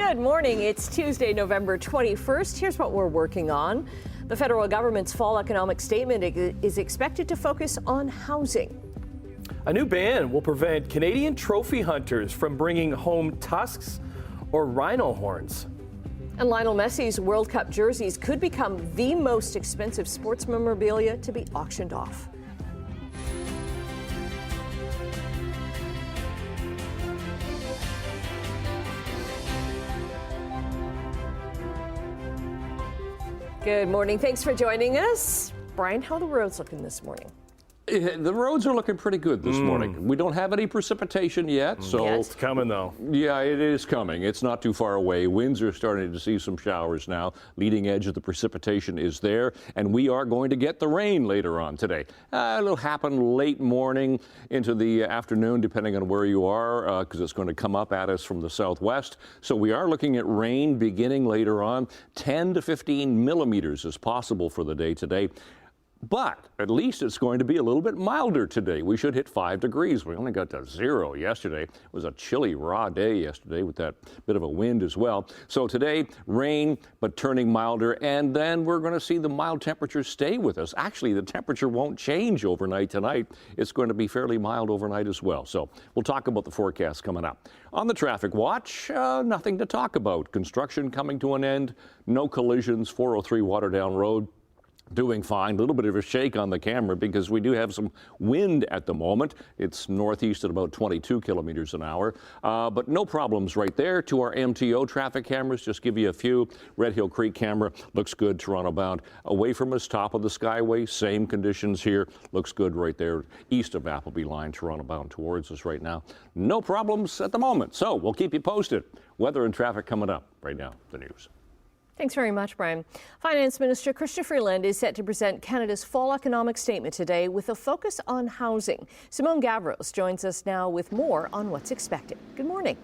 Good morning. It's Tuesday, November 21st. Here's what we're working on. The federal government's fall economic statement is expected to focus on housing. A new ban will prevent Canadian trophy hunters from bringing home tusks or rhino horns. And Lionel Messi's World Cup jerseys could become the most expensive sports memorabilia to be auctioned off. Good morning. Thanks for joining us. Brian, how are the roads looking this morning? The roads are looking pretty good this morning. We don't have any precipitation yet, so It's coming though. yeah, it is coming. It's not too far away. Winds are starting to see some showers now. Leading edge of the precipitation is there, and we are going to get the rain later on today. It'll happen late morning into the afternoon, depending on where you are, because it's going to come up at us from the southwest. So we are looking at rain beginning later on. 10 to 15 millimeters is possible for the day today. But at least it's going to be a little bit milder today. We should hit 5 degrees. We only got to 0 yesterday. It was a chilly, raw day yesterday with that bit of a wind as well. So today, rain, but turning milder. And then we're going to see the mild temperatures stay with us. Actually, the temperature won't change overnight tonight. It's going to be fairly mild overnight as well. So we'll talk about the forecast coming up. On the traffic watch, nothing to talk about. Construction coming to an end. No collisions. 403 Waterdown Road. Doing fine. A little bit of a shake on the camera because we do have some wind at the moment. It's northeast at about 22 kilometers an hour, but no problems right there. To our MTO traffic cameras, just give you a few. Red Hill Creek camera looks good, Toronto bound. Away from us, top of the Skyway, same conditions here. Looks good right there, east of Appleby Line, Toronto bound towards us right now. No problems at the moment, so we'll keep you posted. Weather and traffic coming up right now, the news. Thanks very much, Brian. Finance Minister Chrystia Freeland is set to present Canada's fall economic statement today with a focus on housing. Simone Gavros joins us now with more on what's expected. Good morning.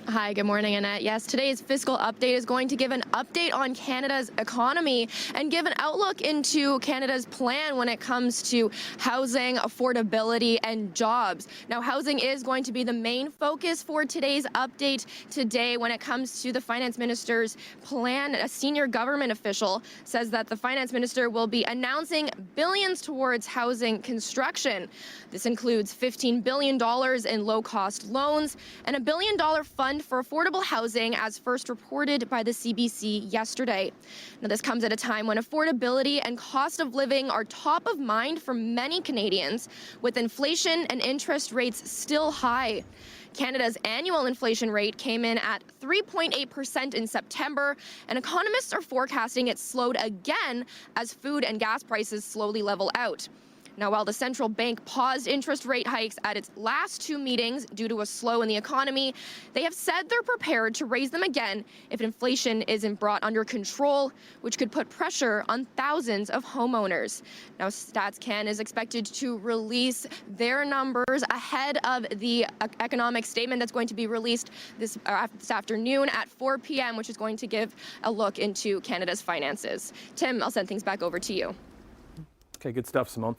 Hi, good morning, Annette. Yes, today's fiscal update is going to give an update on Canada's economy and give an outlook into Canada's plan when it comes to housing, affordability, and jobs. Now, housing is going to be the main focus for today's update today when it comes to the finance minister's plan. A senior government official says that the finance minister will be announcing billions towards housing construction. This includes $15 billion in low-cost loans and $1 billion fund for affordable housing, as first reported by the CBC yesterday. Now, this comes at a time when affordability and cost of living are top of mind for many Canadians, with inflation and interest rates still high. Canada's annual inflation rate came in at 3.8% in September, and economists are forecasting it slowed again as food and gas prices slowly level out. Now, while the central bank paused interest rate hikes at its last 2 meetings due to a slow in the economy, they have said they're prepared to raise them again if inflation isn't brought under control, which could put pressure on thousands of homeowners. Now, StatsCan is expected to release their numbers ahead of the economic statement that's going to be released this afternoon at 4 p.m., which is going to give a look into Canada's finances. Tim, I'll send things back over to you. Okay, good stuff, Simone.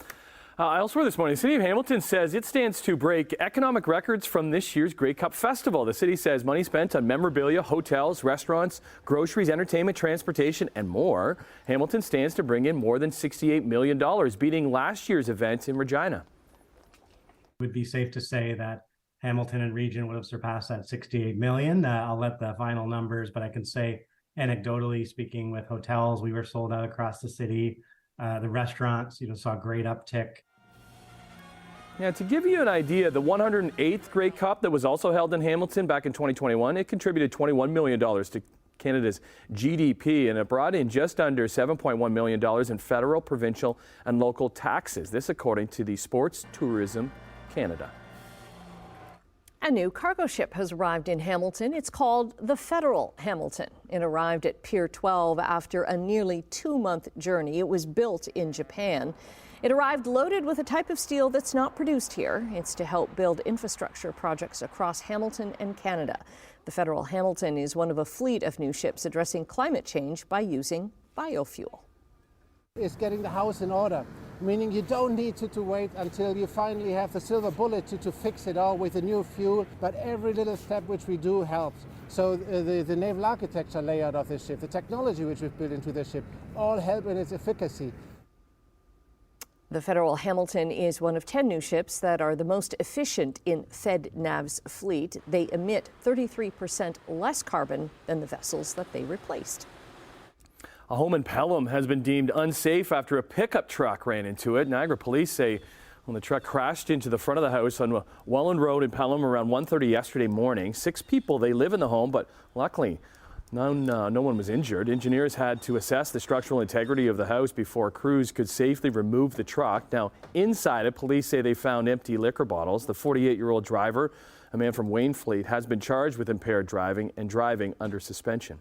Elsewhere this morning, the City of Hamilton says it stands to break economic records from this year's Grey Cup Festival. The city says money spent on memorabilia, hotels, restaurants, groceries, entertainment, transportation, and more. Hamilton stands to bring in more than $68 million, beating last year's event in Regina. It would be safe to say that Hamilton and region would have surpassed that $68 million. I'll let the final numbers, but I can say anecdotally speaking, with hotels, we were sold out across the city. The restaurants, saw a great uptick. Yeah, to give you an idea, the 108th Grey Cup that was also held in Hamilton back in 2021, it contributed $21 million to Canada's GDP, and it brought in just under $7.1 million in federal, provincial, and local taxes. This according to the Sports Tourism Canada. A new cargo ship has arrived in Hamilton. It's called the Federal Hamilton. It arrived at Pier 12 after a nearly 2-month journey. It was built in Japan. It arrived loaded with a type of steel that's not produced here. It's to help build infrastructure projects across Hamilton and Canada. The Federal Hamilton is one of a fleet of new ships addressing climate change by using biofuel. is getting the house in order, meaning you don't need to wait until you finally have the silver bullet to fix it all with a new fuel, but every little step which we do helps. So the naval architecture layout of this ship, the technology which we've built into the ship, all help in its efficacy. The Federal Hamilton is one of 10 new ships that are the most efficient in FedNav's fleet. They emit 33% less carbon than the vessels that they replaced. A home in Pelham has been deemed unsafe after a pickup truck ran into it. Niagara police say when the truck crashed into the front of the house on Welland Road in Pelham around 1:30 yesterday morning. 6 people, they live in the home, but luckily no one was injured. Engineers had to assess the structural integrity of the house before crews could safely remove the truck. Now, inside it, police say they found empty liquor bottles. The 48-year-old driver, a man from Waynfleet, has been charged with impaired driving and driving under suspension.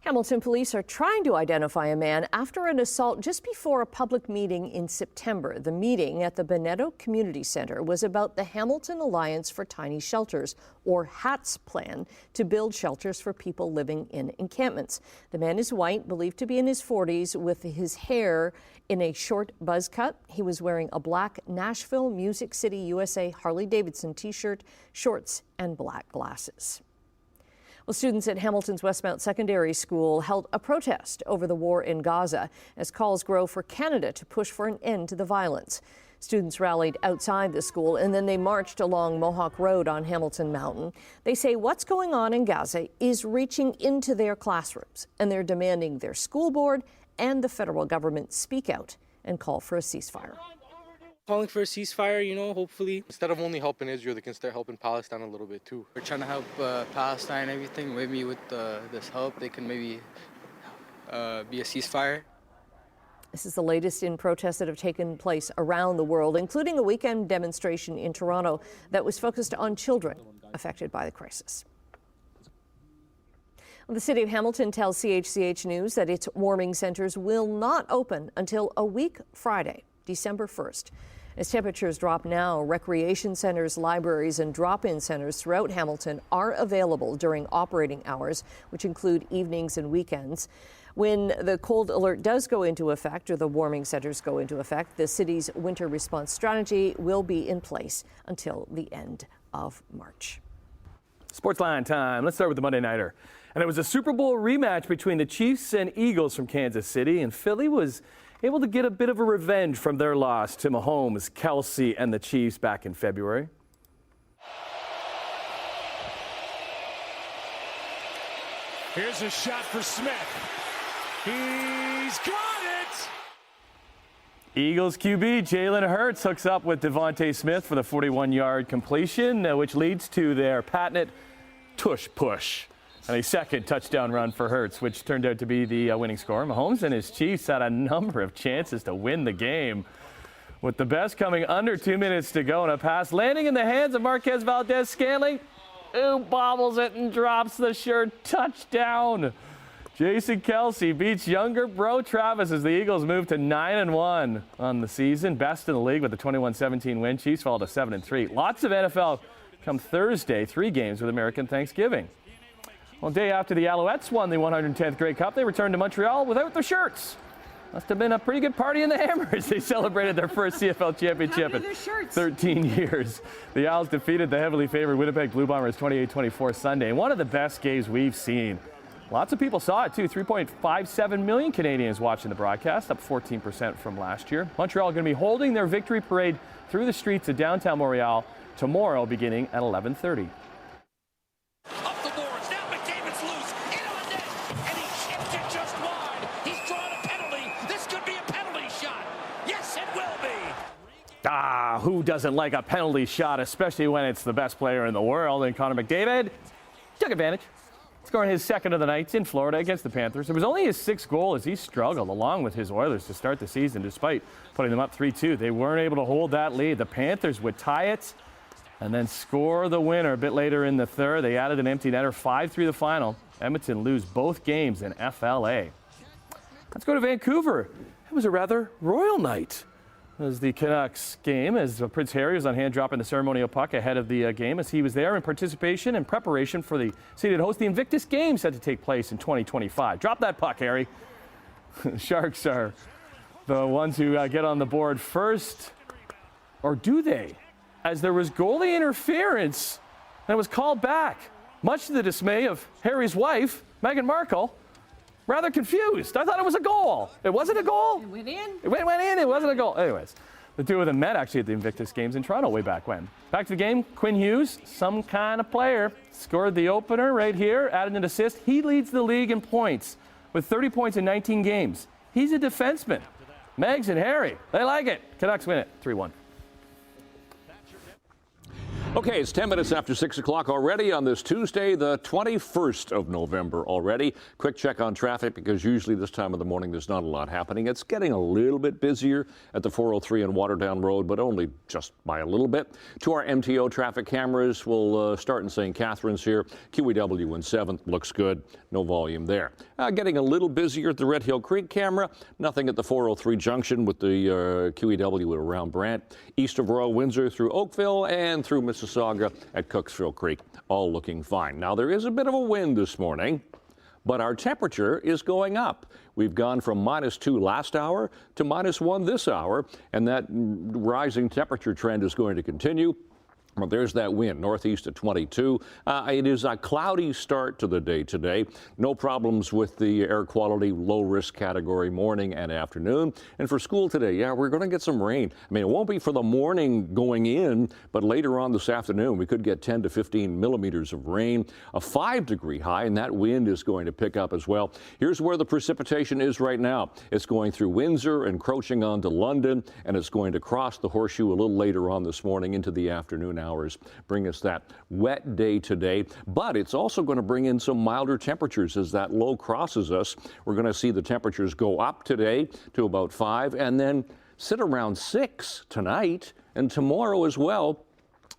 Hamilton police are trying to identify a man after an assault just before a public meeting in September. The meeting at the Bonetto Community Center was about the Hamilton Alliance for Tiny Shelters, or HATS plan, to build shelters for people living in encampments. The man is white, believed to be in his 40s, with his hair in a short buzz cut. He was wearing a black Nashville Music City USA Harley-Davidson t-shirt, shorts, and black glasses. Well, students at Hamilton's Westmount Secondary School held a protest over the war in Gaza as calls grow for Canada to push for an end to the violence. Students rallied outside the school and then they marched along Mohawk Road on Hamilton Mountain. They say what's going on in Gaza is reaching into their classrooms, and they're demanding their school board and the federal government speak out and call for a ceasefire. Calling for a ceasefire, hopefully. Instead of only helping Israel, they can start helping Palestine a little bit too. We're trying to help Palestine and everything. Maybe with this help, they can maybe be a ceasefire. This is the latest in protests that have taken place around the world, including a weekend demonstration in Toronto that was focused on children affected by the crisis. The City of Hamilton tells CHCH News that its warming centers will not open until a week Friday, December 1st. As temperatures drop now, recreation centers, libraries, and drop-in centers throughout Hamilton are available during operating hours, which include evenings and weekends. When the cold alert does go into effect, or the warming centers go into effect, the city's winter response strategy will be in place until the end of March. Sportsline time. Let's start with the Monday Nighter. And it was a Super Bowl rematch between the Chiefs and Eagles from Kansas City, and Philly was able to get a bit of a revenge from their loss to Mahomes, Kelsey, and the Chiefs back in February. Here's a shot for Smith. He's got it! Eagles QB Jalen Hurts hooks up with Devontae Smith for the 41-yard completion, which leads to their patented tush push. And a second touchdown run for Hurts, which turned out to be the winning score. Mahomes and his Chiefs had a number of chances to win the game, with the best coming under 2 minutes to go, and a pass landing in the hands of Marquez Valdez-Scantling, who bobbles it and drops the sure touchdown. Jason Kelsey beats younger bro Travis as the Eagles move to 9-1 on the season, best in the league with a 21-17 win. Chiefs fall to 7-3. Lots of NFL come Thursday, 3 games with American Thanksgiving. Well, day after the Alouettes won the 110th Grey Cup, they returned to Montreal without their shirts. Must have been a pretty good party in the Hammers. They celebrated their first CFL championship in 13 years. The Owls defeated the heavily favored Winnipeg Blue Bombers 28-24 Sunday. One of the best games we've seen. Lots of people saw it, too. 3.57 million Canadians watching the broadcast, up 14% from last year. Montreal going to be holding their victory parade through the streets of downtown Montreal tomorrow, beginning at 11:30. Who doesn't like a penalty shot, especially when it's the best player in the world? And Connor McDavid took advantage, scoring his second of the night in Florida against the Panthers. It was only his 6th goal as he struggled along with his Oilers to start the season, despite putting them up 3-2. They weren't able to hold that lead. The Panthers would tie it and then score the winner a bit later in the third. They added an empty netter, 5-3 the final. Edmonton lose both games in FLA. Let's go to Vancouver. It was a rather royal night. As the Canucks game, as Prince Harry was on hand dropping the ceremonial puck ahead of the game, as he was there in participation and preparation for the city that hosts the Invictus Games set to take place in 2025. Drop that puck, Harry. Sharks are the ones who get on the board first. Or do they? As there was goalie interference and it was called back, much to the dismay of Harry's wife, Meghan Markle. Rather confused. I thought it was a goal. It wasn't a goal. It went in. It went in. It wasn't a goal. Anyways, the two of them met actually at the Invictus Games in Toronto way back when. Back to the game, Quinn Hughes, some kind of player, scored the opener right here, added an assist. He leads the league in points with 30 points in 19 games. He's a defenseman. Megs and Harry, they like it. Canucks win it 3-1. Okay, it's 10 minutes after 6 o'clock already on this Tuesday, the 21st of November already. Quick check on traffic because usually this time of the morning there's not a lot happening. It's getting a little bit busier at the 403 and Waterdown Road, but only just by a little bit. To our MTO traffic cameras, we'll start in St. Catharines here. QEW in 7th looks good. No volume there. Getting a little busier at the Red Hill Creek camera. Nothing at the 403 junction with the QEW around Brant. East of Royal Windsor through Oakville and through Mississauga at Cooksville Creek. All looking fine. Now, there is a bit of a wind this morning, but our temperature is going up. We've gone from -2 last hour to -1 this hour, and that rising temperature trend is going to continue. Well, there's that wind, northeast at 22. It is a cloudy start to the day today. No problems with the air quality, low risk category morning and afternoon. And for school today, yeah, we're going to get some rain. I mean, it won't be for the morning going in, but later on this afternoon, we could get 10 to 15 millimeters of rain, a 5-degree high, and that wind is going to pick up as well. Here's where the precipitation is right now. It's going through Windsor, encroaching onto London, and it's going to cross the Horseshoe a little later on this morning into the afternoon hours. Bring us that wet day today, but it's also going to bring in some milder temperatures as that low crosses us. We're going to see the temperatures go up today to about 5 and then sit around 6 tonight and tomorrow as well.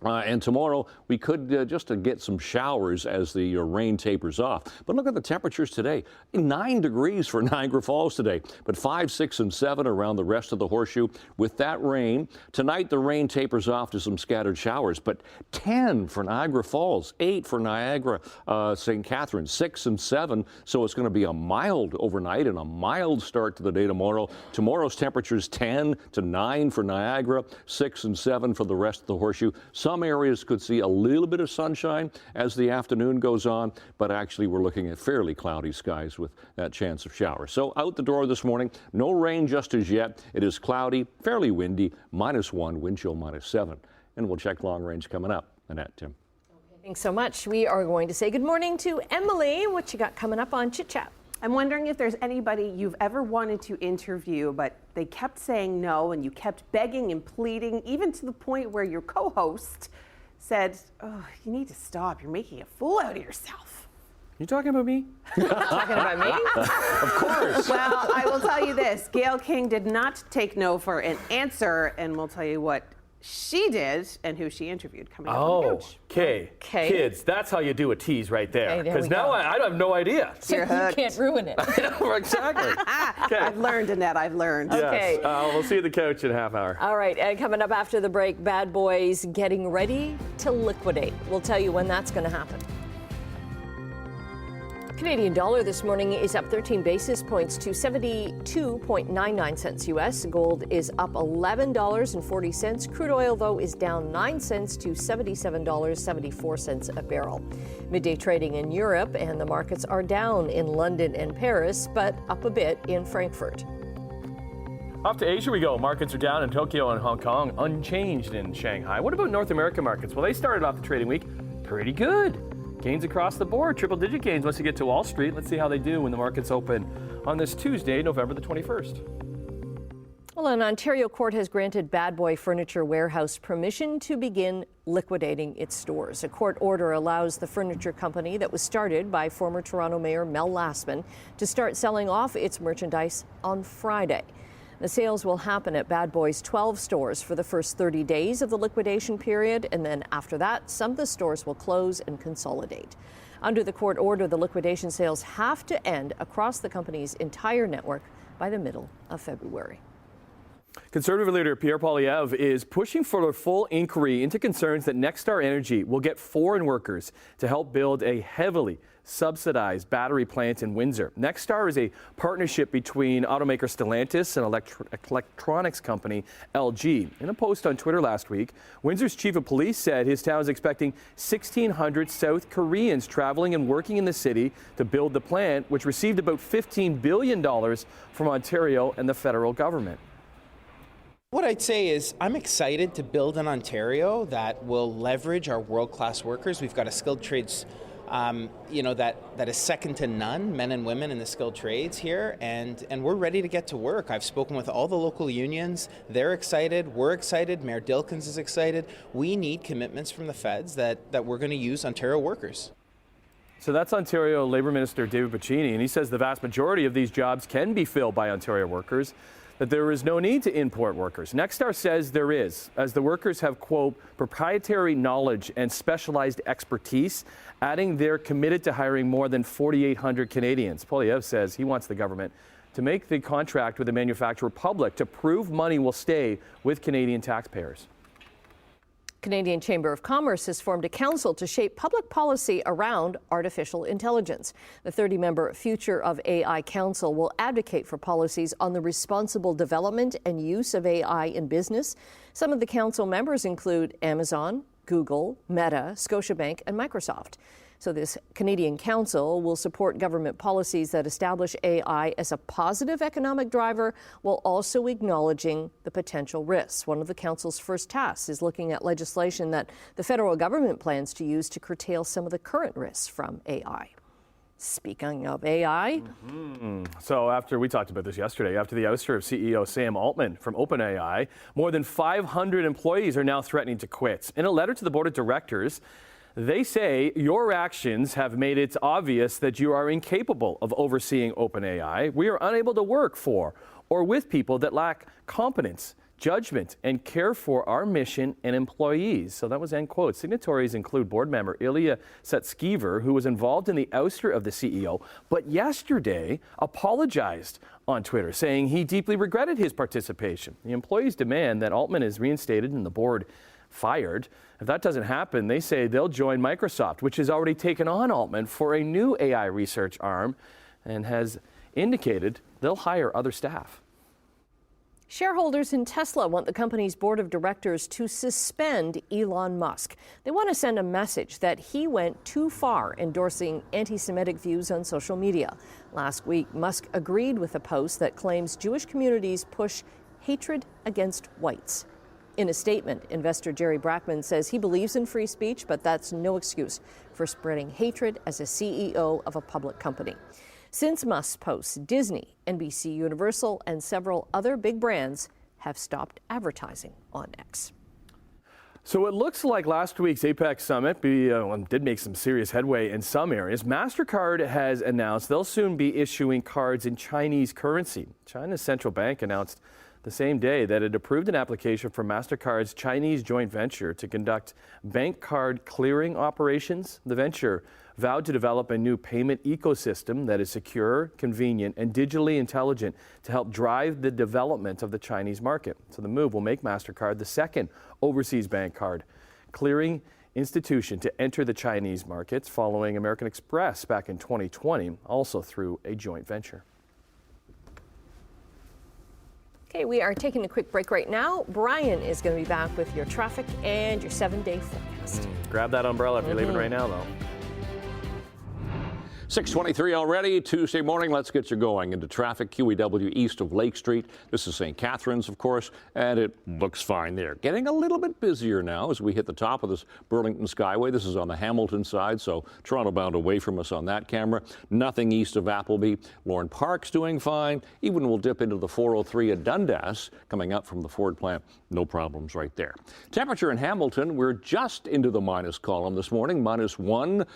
And tomorrow we could just get some showers as the rain tapers off. But look at the temperatures today. 9 degrees for Niagara Falls today, but 5, 6, and 7 around the rest of the Horseshoe. With that rain, tonight the rain tapers off to some scattered showers, but 10 for Niagara Falls, 8 for Niagara, St. Catharines, 6 and 7. So it's going to be a mild overnight and a mild start to the day tomorrow. Tomorrow's temperatures 10 to 9 for Niagara, 6 and 7 for the rest of the Horseshoe. Some areas could see a little bit of sunshine as the afternoon goes on, but actually we're looking at fairly cloudy skies with that chance of showers. So out the door this morning, no rain just as yet. It is cloudy, fairly windy, -1, wind chill -7. And we'll check long range coming up. Annette, Tim. Thanks so much. We are going to say good morning to Emily. What you got coming up on Chit Chat? I'm wondering if there's anybody you've ever wanted to interview, but they kept saying no, and you kept begging and pleading, even to the point where your co-host said, "Oh, you need to stop. You're making a fool out of yourself." You talking about me? Talking about me? Of course. Well, I will tell you this. Gail King did not take no for an answer, and we'll tell you what she did and who she interviewed coming up on the couch. Okay. Kids, that's how you do a tease right there. Okay, there Because we now go. I have no idea. You can't ruin it. Exactly. Okay. I've learned, Annette. I've learned. Yes. Okay. We'll see you at the couch in a half hour. All right, and coming up after the break, Bad Boys getting ready to liquidate. We'll tell you when that's going to happen. Canadian dollar this morning is up 13 basis points to 72.99 cents U.S. Gold is up $11.40. Crude oil, though, is down 9 cents to $77.74 a barrel. Midday trading in Europe and the markets are down in London and Paris, but up a bit in Frankfurt. Off to Asia we go. Markets are down in Tokyo and Hong Kong, unchanged in Shanghai. What about North American markets? Well, they started off the trading week pretty good. Gains across the board, triple-digit gains once you get to Wall Street. Let's see how they do when the markets open on this Tuesday, November the 21st. Well, an Ontario court has granted Bad Boy Furniture Warehouse permission to begin liquidating its stores. A court order allows the furniture company that was started by former Toronto Mayor Mel Lastman to start selling off its merchandise on Friday. The sales will happen at Bad Boy's 12 stores for the first 30 days of the liquidation period, and then after that, some of the stores will close and consolidate. Under the court order, the liquidation sales have to end across the company's entire network by the middle of February. Conservative leader Pierre Poilievre is pushing for a full inquiry into concerns that Nexstar Energy will get foreign workers to help build a heavily subsidized battery plant in Windsor. Nexstar is a partnership between automaker Stellantis and electronics company LG. In a post on Twitter last week, Windsor's chief of police said his town is expecting 1,600 South Koreans traveling and working in the city to build the plant, which received about $15 billion from Ontario and the federal government. What I'd say is I'm excited to build in Ontario that will leverage our world-class workers. We've got a skilled trades that is second to none, men and women in the skilled trades here, and we're ready to get to work. I've spoken with all the local unions. They're excited. We're excited. Mayor Dilkins is excited. We need commitments from the feds that we're going to use Ontario workers. So that's Ontario Labour Minister David Piccini, and he says the vast majority of these jobs can be filled by Ontario workers, that there is no need to import workers. Nexstar says there is, as the workers have, quote, proprietary knowledge and specialized expertise, adding they're committed to hiring more than 4,800 Canadians. Poilievre says he wants the government to make the contract with the manufacturer public to prove money will stay with Canadian taxpayers. Canadian Chamber of Commerce has formed a council to shape public policy around artificial intelligence. The 30-member Future of AI Council will advocate for policies on the responsible development and use of AI in business. Some of the council members include Amazon, Google, Meta, Scotiabank, and Microsoft. So this Canadian Council will support government policies that establish AI as a positive economic driver while also acknowledging the potential risks. One of the Council's first tasks is looking at legislation that the federal government plans to use to curtail some of the current risks from AI. Speaking of AI. So after, we talked about this yesterday, after the ouster of CEO Sam Altman from OpenAI, more than 500 employees are now threatening to quit. In a letter to the board of directors, they say your actions have made it obvious that you are incapable of overseeing OpenAI. We are unable to work for or with people that lack competence, judgment, and care for our mission and employees. So that was end quote. Signatories include board member Ilya Sutskever, who was involved in the ouster of the CEO, but yesterday apologized on Twitter, saying he deeply regretted his participation. The employees demand that Altman is reinstated and the board fired. If that doesn't happen, they say they'll join Microsoft, which has already taken on Altman for a new AI research arm and has indicated they'll hire other staff. Shareholders in Tesla want the company's board of directors to suspend Elon Musk. They want to send a message that he went too far endorsing anti-Semitic views on social media. Last week, Musk agreed with a post that claims Jewish communities push hatred against whites. In a statement, investor Jerry Brackman says he believes in free speech, but that's no excuse for spreading hatred as a CEO of a public company. Since Musk's post, Disney, NBC Universal, and several other big brands have stopped advertising on X. So it looks like last week's APEC summit did make some serious headway in some areas. MasterCard has announced they'll soon be issuing cards in Chinese currency. China's central bank announced the same day that it approved an application for MasterCard's Chinese joint venture to conduct bank card clearing operations. The venture vowed to develop a new payment ecosystem that is secure, convenient, and digitally intelligent to help drive the development of the Chinese market. So the move will make MasterCard the second overseas bank card clearing institution to enter the Chinese markets, following American Express back in 2020, also through a joint venture. Okay, we are taking a quick break right now. Brian is going to be back with your traffic and your 7-day forecast. Grab that umbrella if you're leaving right now, though. 6:23 already, Tuesday morning. Let's get you going into traffic. QEW east of Lake Street. This is St. Catharines, of course, and it looks fine there. Getting a little bit busier now as we hit the top of this Burlington Skyway. This is on the Hamilton side, so Toronto bound away from us on that camera. Nothing east of Appleby. Lorne Park's doing fine. Even we'll dip into the 403 at Dundas coming up from the Ford plant. No problems right there. Temperature in Hamilton, we're just into the minus column this morning. -1.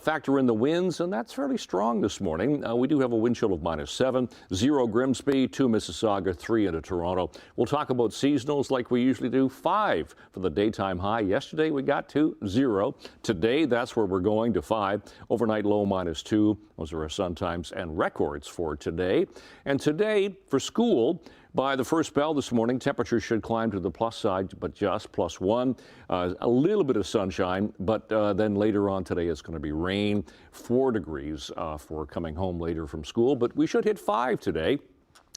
Factor in the winds, and that's fairly strong this morning. We do have a wind chill of -7, 0 Grimsby, 2 Mississauga, 3 into Toronto. We'll talk about seasonals like we usually do. 5 for the daytime high. Yesterday we got to 0. Today that's where we're going, to 5. Overnight low -2. Those are our sun times and records for today. And today for school, By the first bell this morning, temperatures should climb to the plus side, but just +1. A little bit of sunshine, but then later on today it's going to be rain. 4 degrees for coming home later from school, but we should hit 5 today.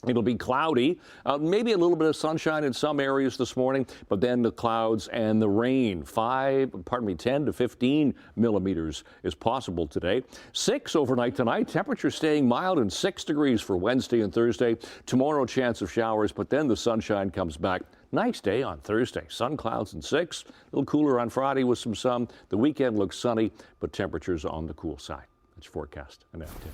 It'll be cloudy, maybe a little bit of sunshine in some areas this morning, but then the clouds and the rain. 10 to 15 millimeters is possible today. 6 overnight tonight. Temperature staying mild and 6 degrees for Wednesday and Thursday. Tomorrow, chance of showers, but then the sunshine comes back. Nice day on Thursday. Sun, clouds, and 6. A little cooler on Friday with some sun. The weekend looks sunny, but temperatures on the cool side. That's your forecast. And that's it.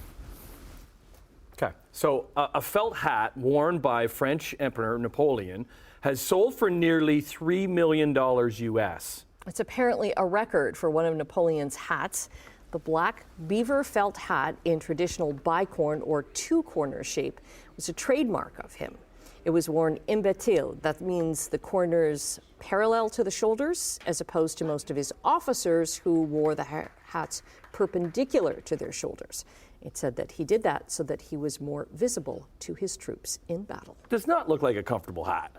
Okay, so a felt hat worn by French Emperor Napoleon has sold for nearly $3 million US. It's apparently a record for one of Napoleon's hats. The black beaver felt hat in traditional bicorn or two-corner shape was a trademark of him. It was worn imbécile. That means the corners parallel to the shoulders, as opposed to most of his officers who wore the hats perpendicular to their shoulders. It said that he did that so that he was more visible to his troops in battle. Does not look like a comfortable hat.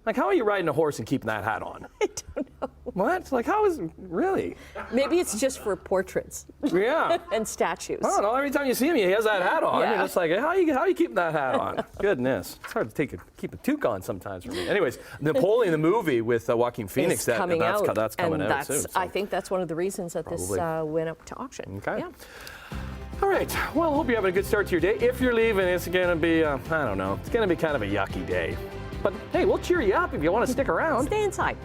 Like, how are you riding a horse and keeping that hat on? I don't know. What? Like, how is, really? Maybe it's just for portraits. Yeah. And statues. I don't know. Every time you see him, he has that hat on. Yeah. And it's like, how are you keeping that hat on? Goodness. It's hard to keep a toque on sometimes for me. Anyways, Napoleon, the movie with Joaquin Phoenix, that's coming out soon. So. I think that's one of the reasons that this went up to auction. Okay. Yeah. All right. Well, hope you're having a good start to your day. If you're leaving, it's going to be, I don't know, it's going to be kind of a yucky day. But hey, we'll cheer you up if you want to stick around. Stay inside.